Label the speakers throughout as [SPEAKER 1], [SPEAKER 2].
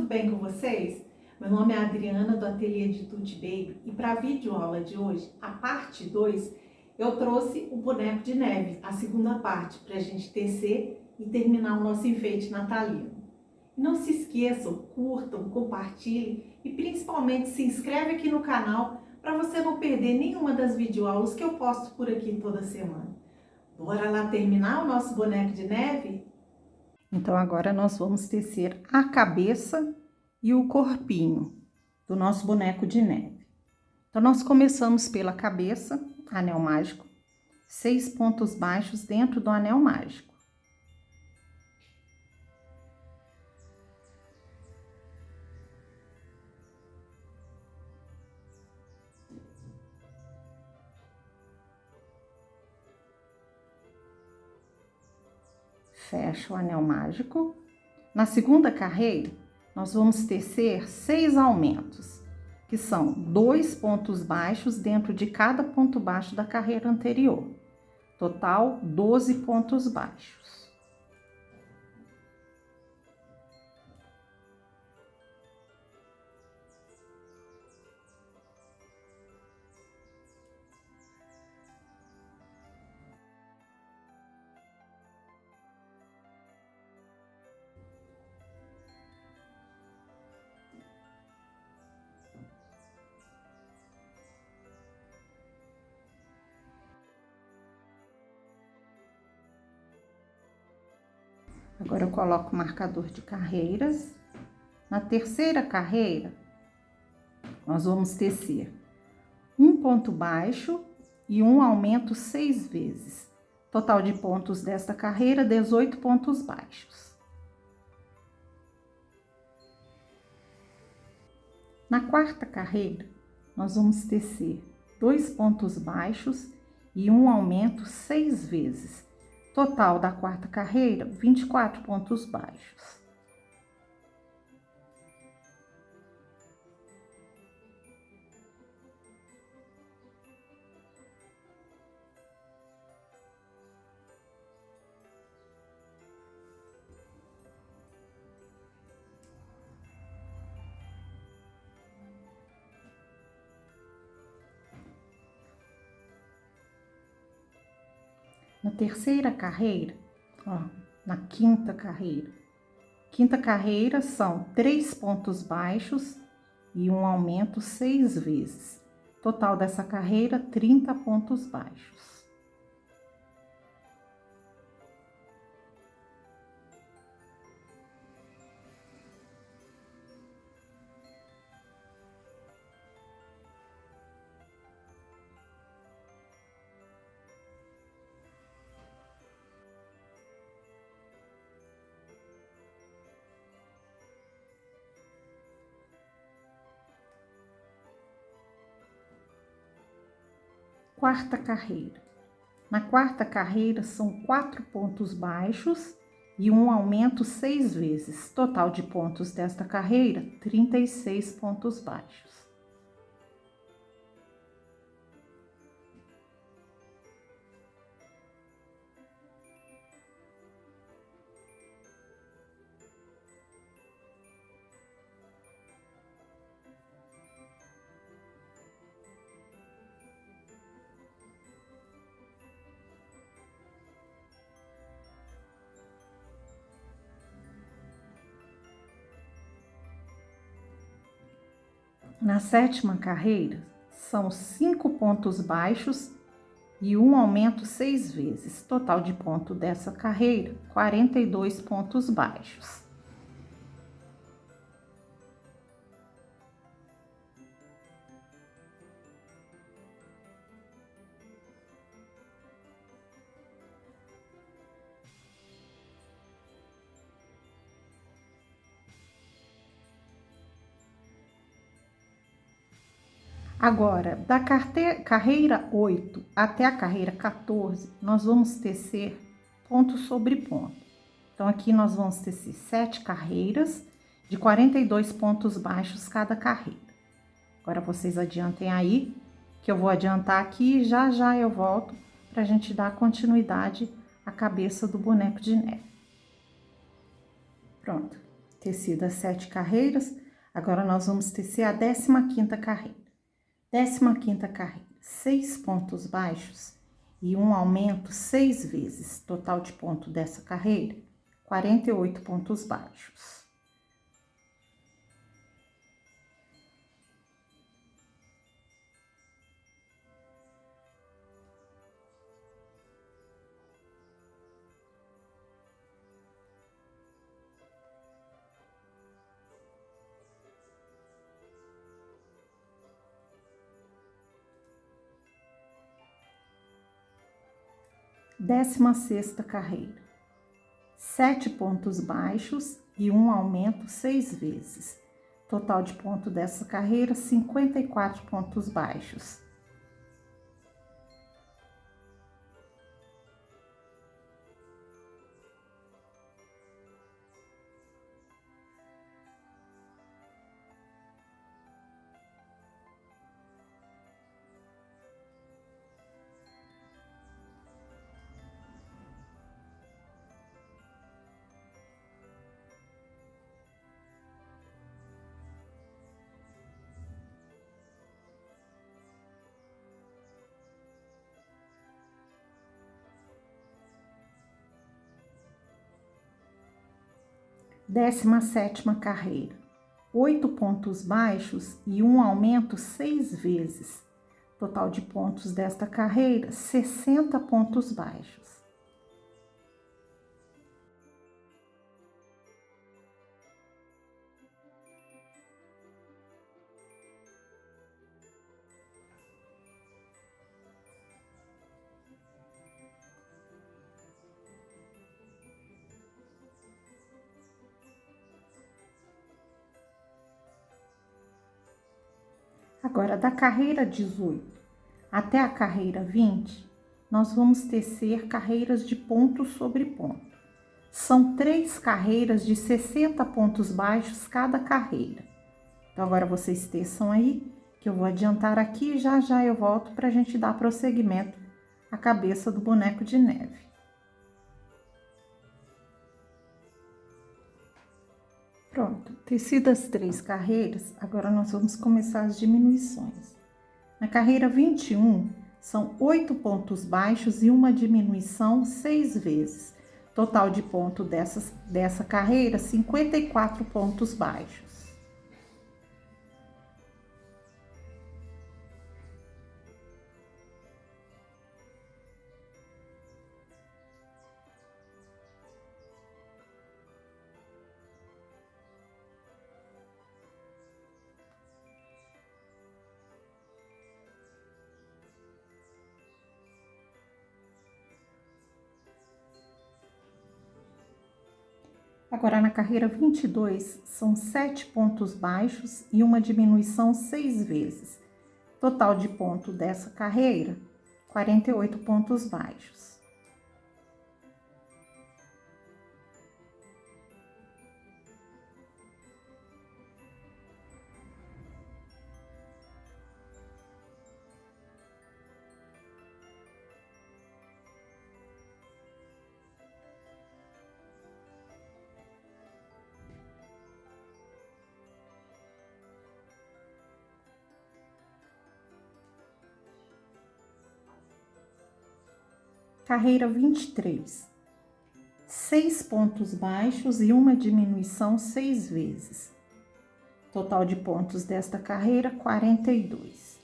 [SPEAKER 1] bem com vocês? Meu nome é Adriana do Ateliê de Tutti Baby e para a videoaula de hoje, a parte 2, eu trouxe o boneco de neve, a segunda parte, para a gente tecer e terminar o nosso enfeite natalino. Não se esqueçam, curtam, compartilhem e principalmente se inscreve aqui no canal para você não perder nenhuma das videoaulas que eu posto por aqui toda semana. Bora lá terminar o nosso boneco de neve? Então, agora nós vamos tecer a cabeça e o corpinho do nosso boneco de neve. Então, nós começamos pela cabeça, anel mágico, 6 pontos baixos dentro do anel mágico. Fecha o anel mágico. Na segunda carreira, nós vamos tecer 6 aumentos, que são 2 pontos baixos dentro de cada ponto baixo da carreira anterior. Total, 12 pontos baixos. Agora eu coloco o marcador de carreiras. Na terceira carreira, nós vamos tecer um ponto baixo e um aumento 6 vezes. Total de pontos desta carreira, 18 pontos baixos. Na quarta carreira, nós vamos tecer 2 pontos baixos e um aumento 6 vezes. Total da quarta carreira, 24 pontos baixos. Na terceira carreira, ó, na quinta carreira. Quinta carreira são 3 pontos baixos e um aumento 6 vezes. Total dessa carreira, 30 pontos baixos. Quarta carreira. Na quarta carreira são 4 pontos baixos e um aumento 6 vezes. Total de pontos desta carreira, 36 pontos baixos. Na sétima carreira, são 5 pontos baixos e um aumento 6 vezes. Total de ponto dessa carreira, 42 pontos baixos. Agora, da carreira 8 até a carreira 14, nós vamos tecer ponto sobre ponto. Então, aqui nós vamos tecer 7 carreiras de 42 pontos baixos cada carreira. Agora, vocês adiantem aí, que eu vou adiantar aqui e já já eu volto para a gente dar continuidade à cabeça do boneco de neve. Pronto. tecidas 7 carreiras, agora nós vamos tecer a 15ª carreira. 15ª carreira, 6 pontos baixos e um aumento 6 vezes. Total de ponto dessa carreira, 48 pontos baixos. Décima sexta carreira, 7 pontos baixos e um aumento 6 vezes. Total de ponto dessa carreira, 54 pontos baixos. Décima sétima carreira, 8 pontos baixos e um aumento 6 vezes. Total de pontos desta carreira, 60 pontos baixos. Agora, da carreira 18 até a carreira 20, nós vamos tecer carreiras de ponto sobre ponto. São 3 carreiras de 60 pontos baixos cada carreira. Então, agora vocês teçam aí, que eu vou adiantar aqui e já já eu volto para a gente dar prosseguimento à cabeça do boneco de neve. Pronto, tecidas as 3 carreiras, agora nós vamos começar as diminuições. Na carreira 21, são 8 pontos baixos e uma diminuição 6 vezes. Total de ponto dessa carreira, 54 pontos baixos. Agora, na carreira 22, são 7 pontos baixos e uma diminuição 6 vezes. Total de ponto dessa carreira, 48 pontos baixos. Carreira 23, 6 pontos baixos e uma diminuição 6 vezes. Total de pontos desta carreira, 42.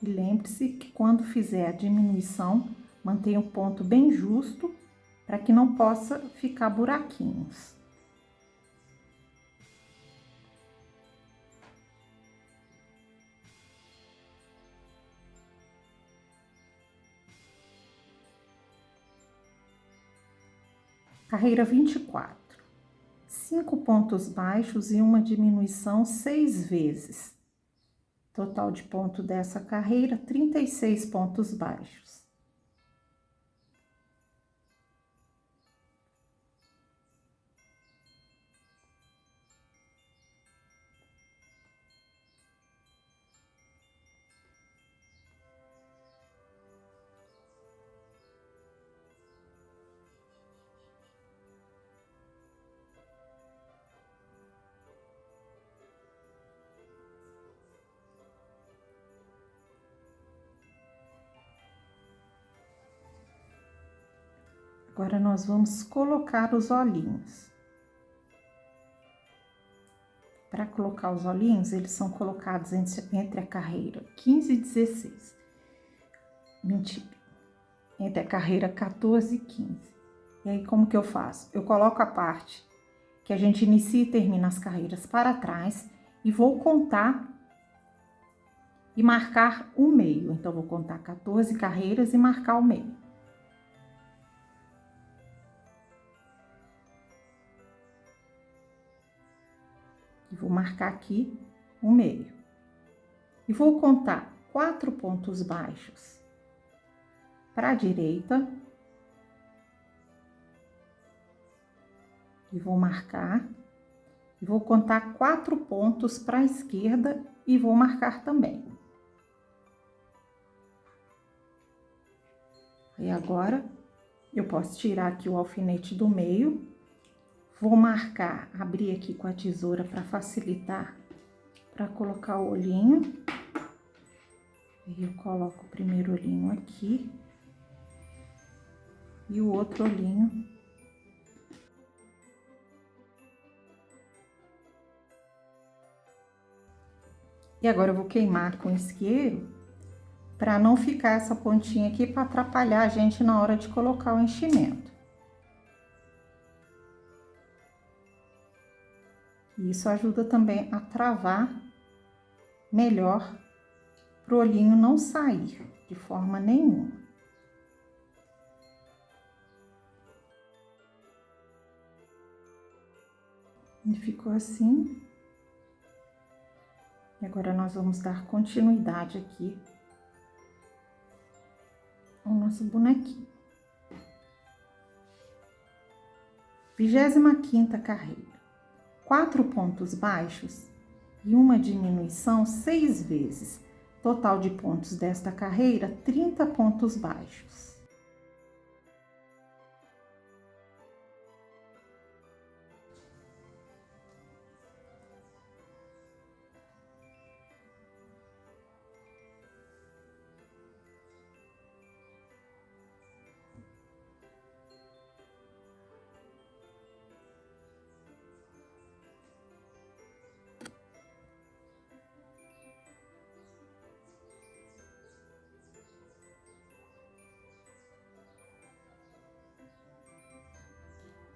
[SPEAKER 1] E lembre-se que quando fizer a diminuição, mantenha o ponto bem justo, para que não possa ficar buraquinhos. Carreira 24, 5 pontos baixos e uma diminuição 6 vezes. Total de ponto dessa carreira, 36 pontos baixos.
[SPEAKER 2] Agora, nós vamos colocar os olhinhos. Para colocar os olhinhos, eles são colocados entre a carreira 15 e 16. Mentira. Entre a carreira 14 e 15. E aí, como que eu faço? Eu coloco a parte que a gente inicia e termina as carreiras para trás e vou contar e marcar o meio. Então, vou contar 14 carreiras e marcar o meio. E vou marcar aqui o meio. E vou contar 4 pontos baixos para a direita. E vou marcar. E vou contar 4 pontos para a esquerda e vou marcar também. E agora, eu posso tirar aqui o alfinete do meio. Vou marcar, abrir aqui com a tesoura para facilitar, para colocar o olhinho. Aí eu coloco o primeiro olhinho aqui. E o outro olhinho. E agora eu vou queimar com isqueiro, para não ficar essa pontinha aqui para atrapalhar a gente na hora de colocar o enchimento. E isso ajuda também a travar melhor, para o olhinho não sair de forma nenhuma. E ficou assim. E agora nós vamos dar continuidade aqui ao nosso bonequinho. 25ª carreira. 4 pontos baixos e uma diminuição 6 vezes. Total de pontos desta carreira, 30 pontos baixos.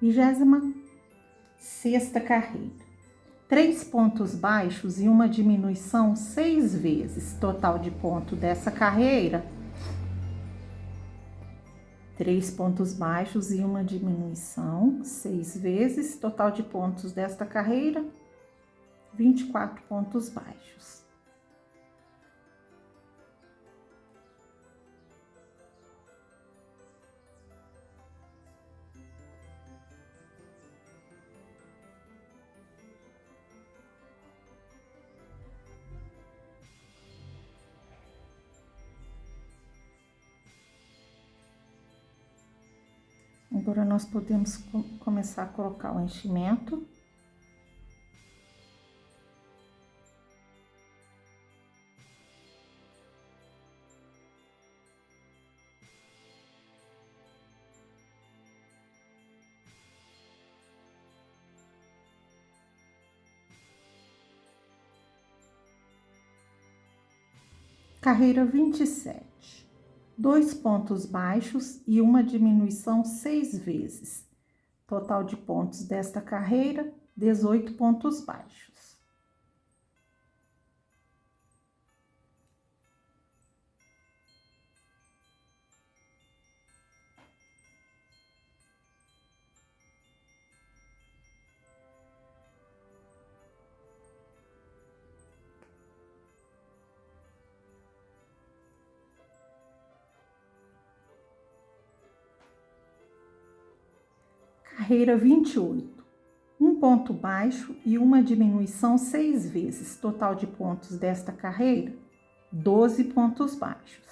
[SPEAKER 2] Vigésima sexta carreira. 3 pontos baixos e uma diminuição 6 vezes. Total de ponto dessa carreira, 3 pontos baixos e uma diminuição 6 vezes. Total de pontos desta carreira, 24 pontos baixos. Agora, nós podemos começar a colocar o enchimento. Carreira 27. 2 pontos baixos e uma diminuição 6 vezes. Total de pontos desta carreira, 18 pontos baixos. Carreira 28. 1 ponto baixo e uma diminuição 6 vezes. Total de pontos desta carreira, 12 pontos baixos.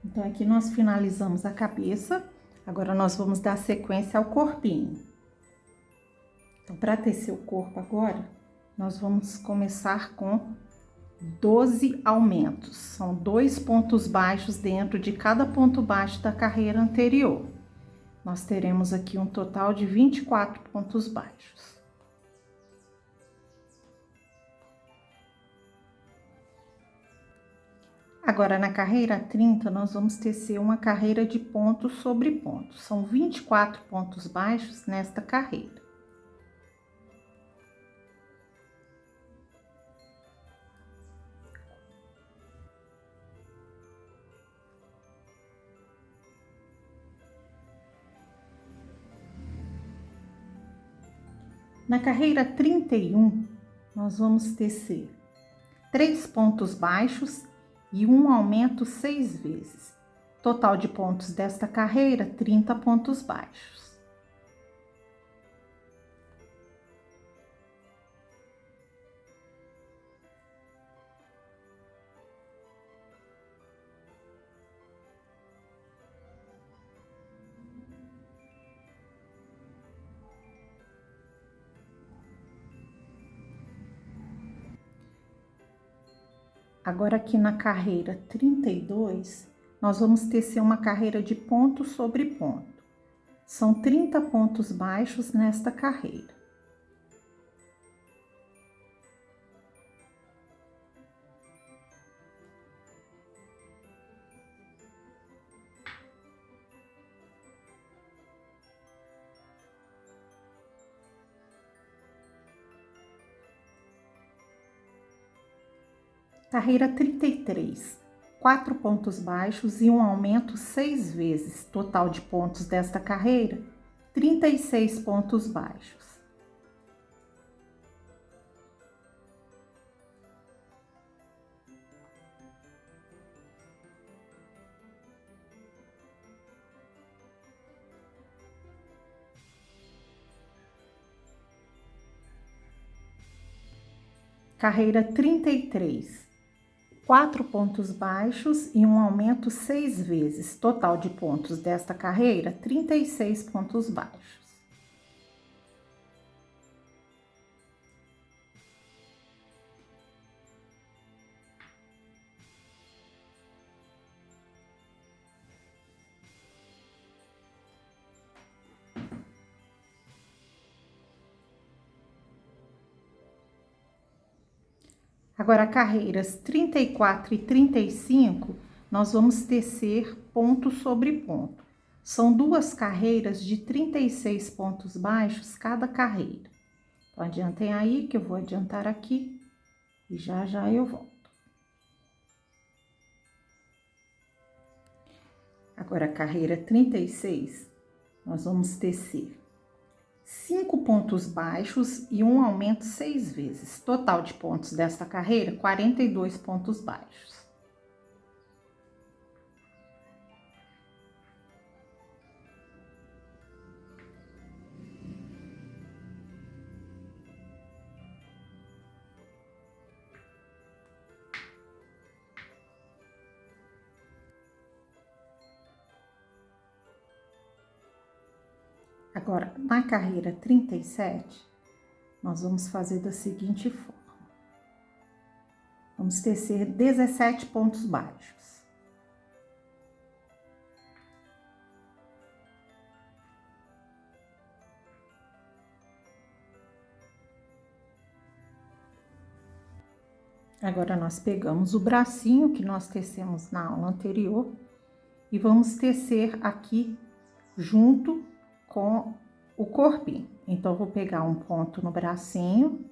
[SPEAKER 2] Então, aqui nós finalizamos a cabeça, agora nós vamos dar sequência ao corpinho. Então, para tecer o corpo agora, nós vamos começar com 12 aumentos. São 2 pontos baixos dentro de cada ponto baixo da carreira anterior. Nós teremos aqui um total de 24 pontos baixos. Agora, na carreira 30, nós vamos tecer uma carreira de ponto sobre ponto. São 24 pontos baixos nesta carreira. Na carreira 31, nós vamos tecer 3 pontos baixos e um aumento 6 vezes. Total de pontos desta carreira, 30 pontos baixos. Agora, aqui na carreira 32, nós vamos tecer uma carreira de ponto sobre ponto. São 30 pontos baixos nesta carreira. Carreira 33, 4 pontos baixos e um aumento 6 vezes. Total de pontos desta carreira, 36 pontos baixos. Carreira 33. 4 pontos baixos e um aumento 6 vezes. Total de pontos desta carreira, 36 pontos baixos. Agora, carreiras 34 e 35, nós vamos tecer ponto sobre ponto. São 2 carreiras de 36 pontos baixos cada carreira. Então, adiantem aí, que eu vou adiantar aqui e já já eu volto. Agora, carreira 36, nós vamos tecer 5 pontos baixos e um aumento 6 vezes. Total de pontos desta carreira, 42 pontos baixos. Agora, na carreira 37, nós vamos fazer da seguinte forma. Vamos tecer 17 pontos baixos. Agora, nós pegamos o bracinho que nós tecemos na aula anterior e vamos tecer aqui junto com o corpinho. Então, eu vou pegar um ponto no bracinho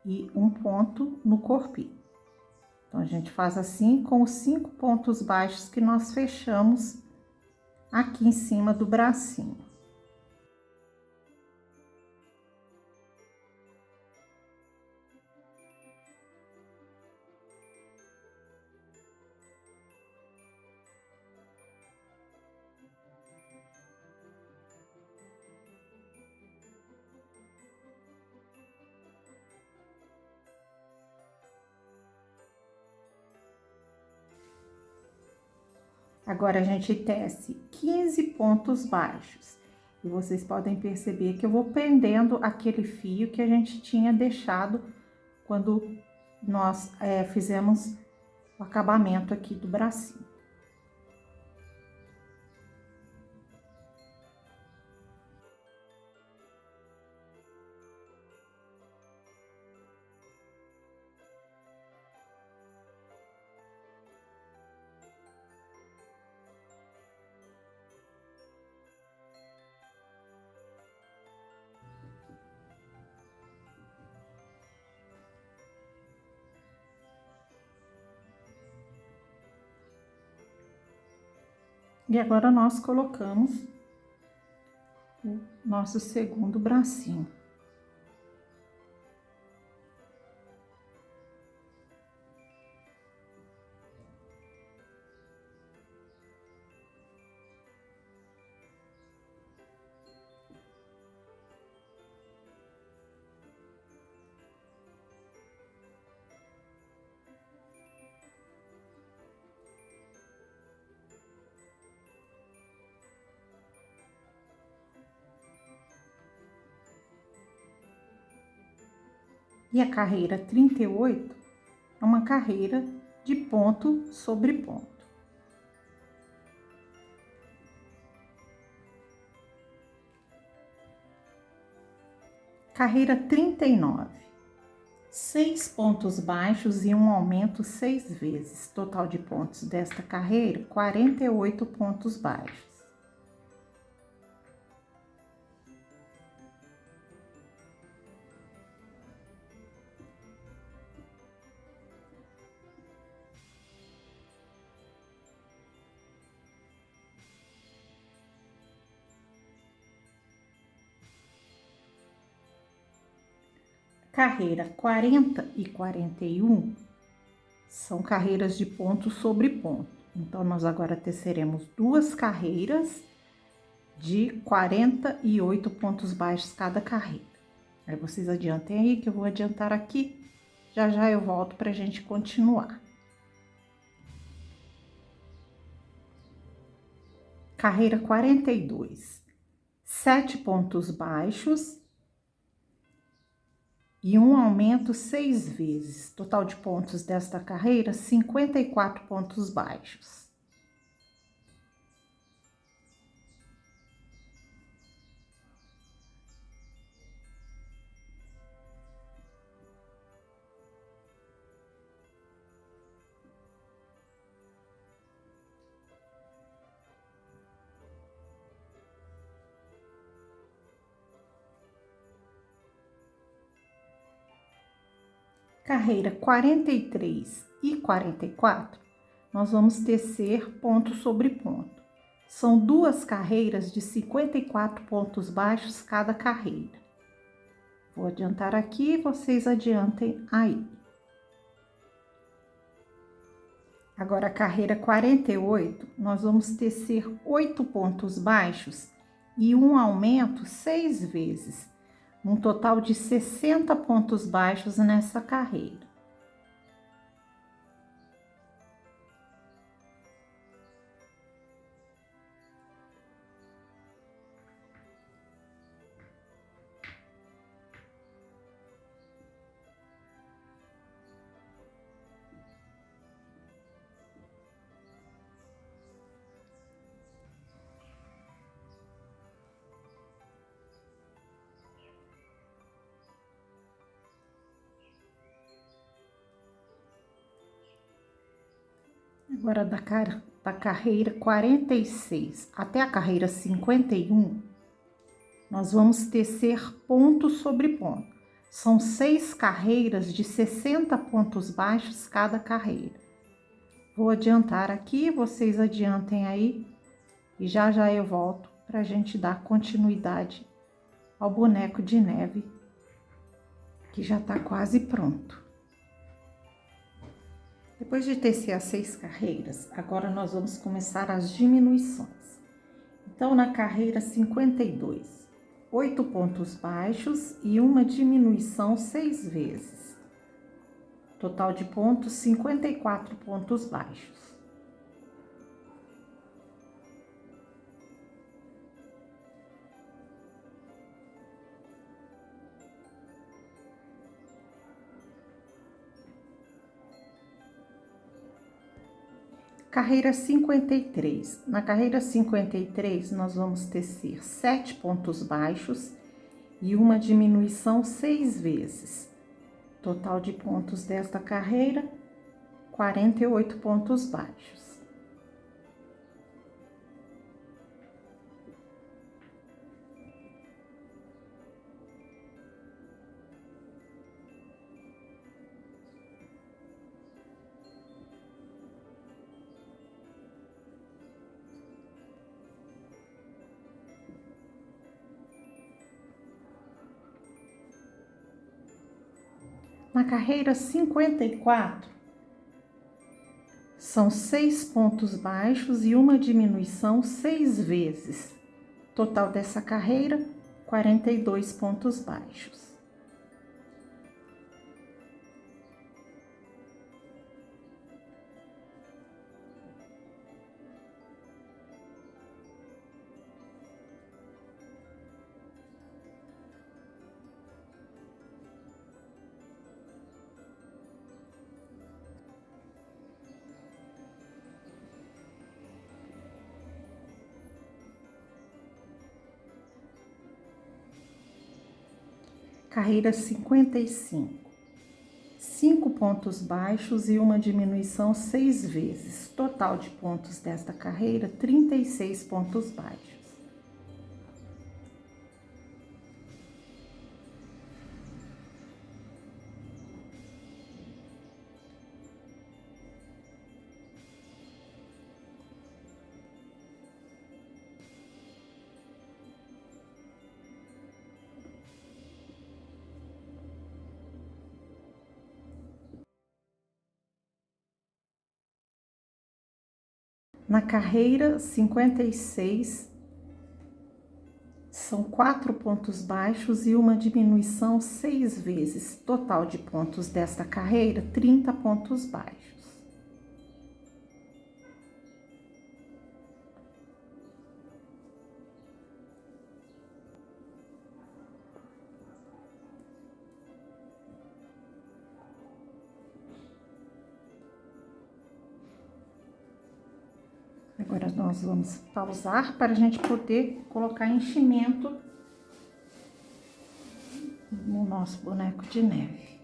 [SPEAKER 2] e um ponto no corpinho. Então, a gente faz assim com os 5 pontos baixos que nós fechamos aqui em cima do bracinho. Agora, a gente tece 15 pontos baixos. E vocês podem perceber que eu vou prendendo aquele fio que a gente tinha deixado quando nós fizemos o acabamento aqui do bracinho. E agora nós colocamos o nosso segundo bracinho. E a carreira 38 é uma carreira de ponto sobre ponto. Carreira 39, 6 pontos baixos e um aumento 6 vezes. Total de pontos desta carreira, 48 pontos baixos. Carreira 40 e 41 são carreiras de ponto sobre ponto. Então, nós agora teceremos duas carreiras de 48 pontos baixos cada carreira. Aí, vocês adiantem aí, que eu vou adiantar aqui. Já já eu volto pra gente continuar. Carreira 42, 7 pontos baixos e um aumento 6 vezes. Total de pontos desta carreira, 54 pontos baixos. Carreira 43 e 44, nós vamos tecer ponto sobre ponto. São duas carreiras de 54 pontos baixos cada carreira. Vou adiantar aqui, vocês adiantem aí. Agora, a carreira 48, nós vamos tecer 8 pontos baixos e um aumento 6 vezes. Um total de 60 pontos baixos nessa carreira. Agora, da carreira 46 até a carreira 51, nós vamos tecer ponto sobre ponto. São 6 carreiras de 60 pontos baixos cada carreira. Vou adiantar aqui, vocês adiantem aí e já já eu volto para a gente dar continuidade ao boneco de neve, que já tá quase pronto. Depois de tecer as 6 carreiras, agora nós vamos começar as diminuições. Então, na carreira 52, 8 pontos baixos e uma diminuição 6 vezes. Total de pontos, 54 pontos baixos. Carreira 53. Na carreira 53, nós vamos tecer 7 pontos baixos e uma diminuição 6 vezes. Total de pontos desta carreira, 48 pontos baixos. Na carreira 54, são 6 pontos baixos e uma diminuição 6 vezes. Total dessa carreira, 42 pontos baixos. Carreira 55. 5 pontos baixos e uma diminuição 6 vezes. Total de pontos desta carreira, 36 pontos baixos. Na carreira 56, são 4 pontos baixos e uma diminuição 6 vezes. Total de pontos desta carreira, 30 pontos baixos. Agora, nós vamos pausar para a gente poder colocar enchimento no nosso boneco de neve.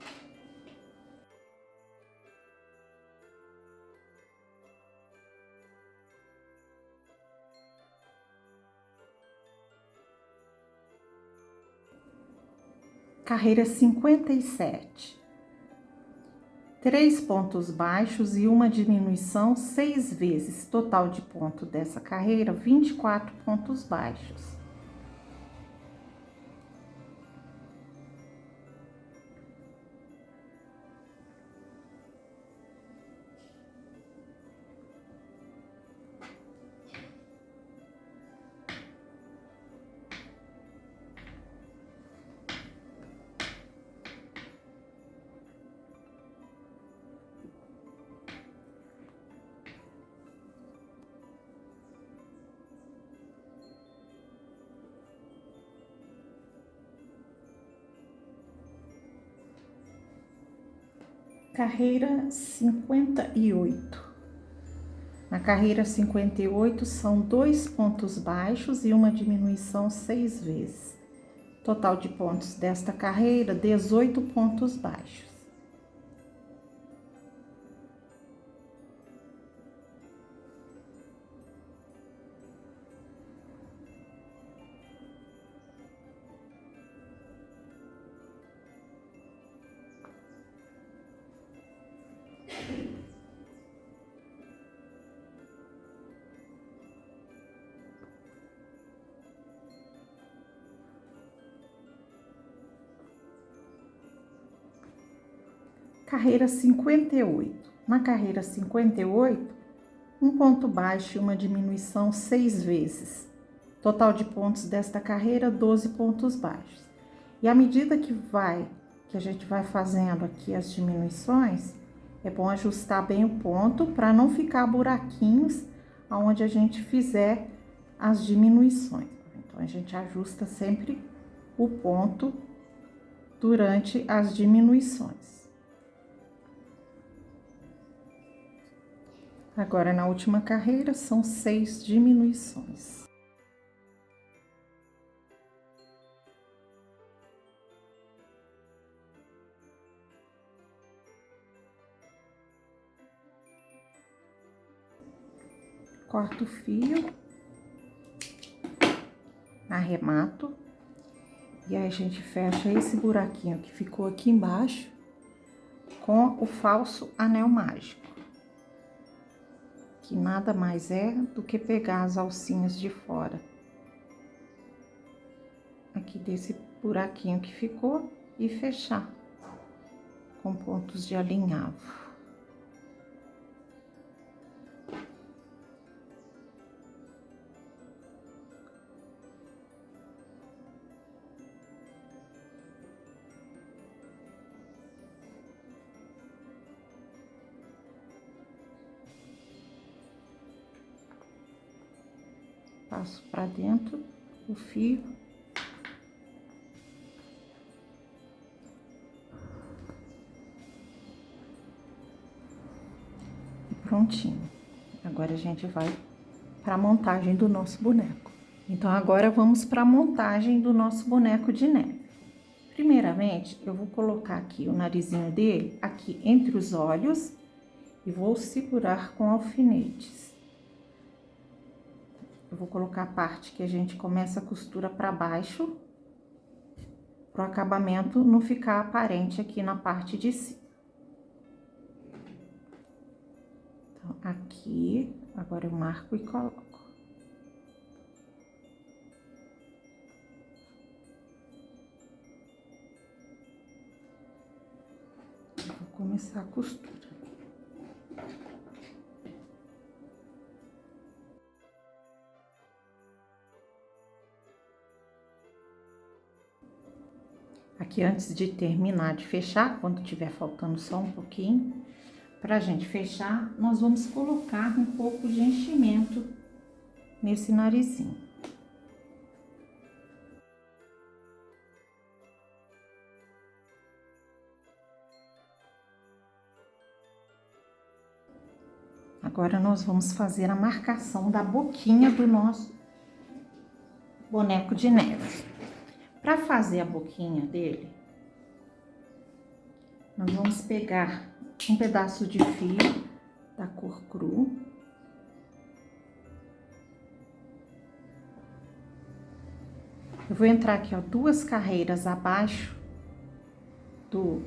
[SPEAKER 2] Carreira 57. 3 pontos baixos e uma diminuição 6 vezes. Total de ponto dessa carreira, 24 pontos baixos. Carreira 58. Na carreira 58, são 2 pontos baixos e uma diminuição 6 vezes. Total de pontos desta carreira, 18 pontos baixos. Carreira 58. Na carreira 58, 1 ponto baixo e uma diminuição 6 vezes. Total de pontos desta carreira, 12 pontos baixos. E à medida que a gente vai fazendo aqui as diminuições, é bom ajustar bem o ponto para não ficar buraquinhos aonde a gente fizer as diminuições. Então, a gente ajusta sempre o ponto durante as diminuições. Agora, na última carreira, são 6 diminuições. Corto o fio, arremato, e aí a gente fecha esse buraquinho que ficou aqui embaixo com o falso anel mágico, que nada mais é do que pegar as alcinhas de fora aqui desse buraquinho que ficou e fechar com pontos de alinhavo. Passo para dentro o fio. E prontinho. Agora a gente vai para a montagem do nosso boneco. Então, agora vamos para a montagem do nosso boneco de neve. Primeiramente, eu vou colocar aqui o narizinho dele, aqui entre os olhos, e vou segurar com alfinetes. Eu vou colocar a parte que a gente começa a costura para baixo, para o acabamento não ficar aparente aqui na parte de cima. Então, aqui, agora eu marco e coloco. Vou começar a costura. Aqui, antes de terminar de fechar, quando tiver faltando só um pouquinho, pra gente fechar, nós vamos colocar um pouco de enchimento nesse narizinho. Agora, nós vamos fazer a marcação da boquinha do nosso boneco de neve. Para fazer a boquinha dele, nós vamos pegar um pedaço de fio da cor cru. Eu vou entrar aqui, ó, 2 carreiras abaixo do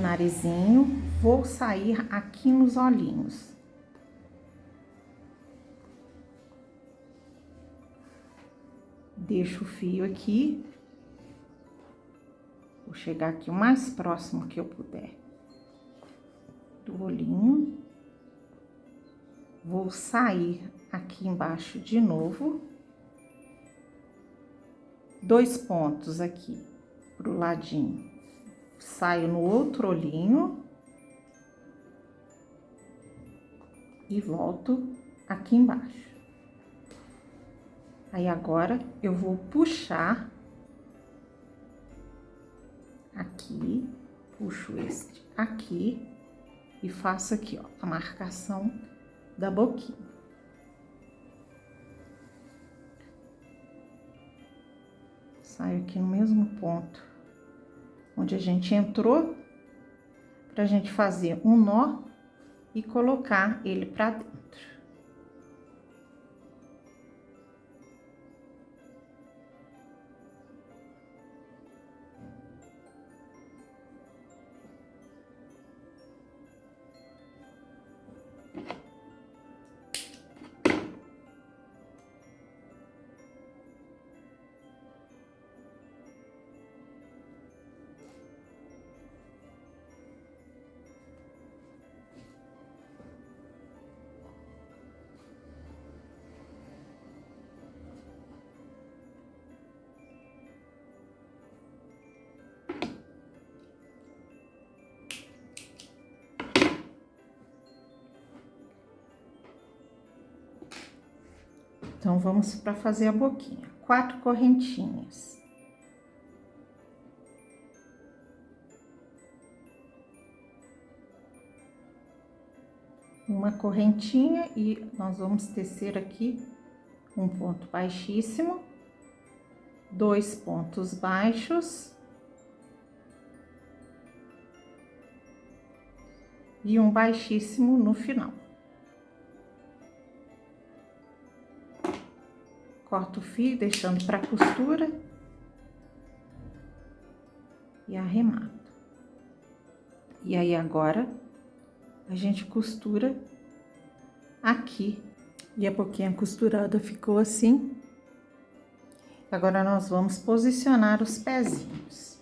[SPEAKER 2] narizinho, vou sair aqui nos olhinhos. Deixo o fio aqui, vou chegar aqui o mais próximo que eu puder do olhinho, vou sair aqui embaixo de novo, 2 pontos aqui pro ladinho, saio no outro olhinho e volto aqui embaixo. Aí, agora, eu vou puxar aqui, puxo este aqui e faço aqui, ó, a marcação da boquinha. Saio aqui no mesmo ponto onde a gente entrou, pra gente fazer um nó e colocar ele pra dentro. Então, vamos para fazer a boquinha. 4 correntinhas. uma correntinha e nós vamos tecer aqui um ponto baixíssimo, 2 pontos baixos e um baixíssimo no final. Corto o fio, deixando para costura e arremato. E aí agora a gente costura aqui. E a boquinha costurada ficou assim. Agora nós vamos posicionar os pezinhos.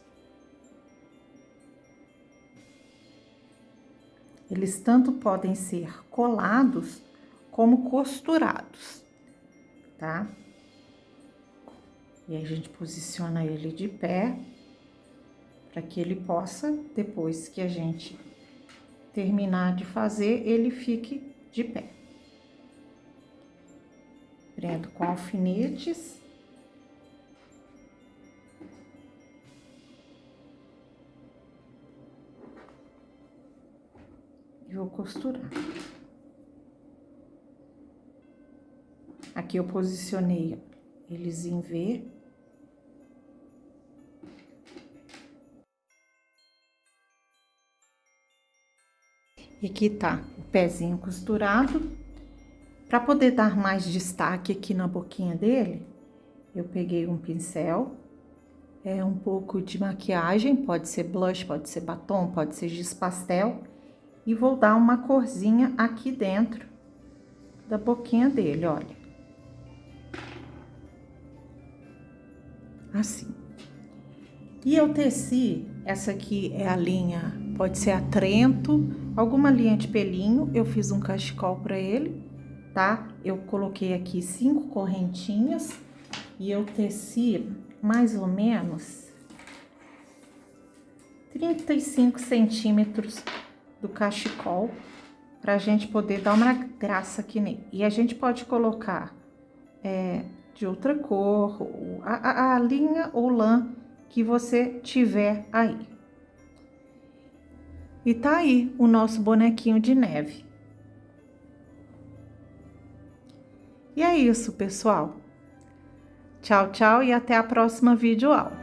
[SPEAKER 2] Eles tanto podem ser colados como costurados, tá? E aí a gente posiciona ele de pé, para que ele possa, depois que a gente terminar de fazer, ele fique de pé. Prendo com alfinetes. E vou costurar. Aqui eu posicionei eles em V. E aqui tá o pezinho costurado. Para poder dar mais destaque aqui na boquinha dele, eu peguei um pincel, um pouco de maquiagem, pode ser blush, pode ser batom, pode ser giz pastel, e vou dar uma corzinha aqui dentro da boquinha dele, olha. Assim. E eu teci, essa aqui é a linha, pode ser a Trento, alguma linha de pelinho, eu fiz um cachecol para ele, tá? Eu coloquei aqui 5 correntinhas e eu teci mais ou menos 35 centímetros do cachecol, pra gente poder dar uma graça aqui nele. E a gente pode colocar de outra cor, a linha ou lã que você tiver aí. E tá aí o nosso bonequinho de neve. E é isso, pessoal. Tchau, tchau e até a próxima videoaula.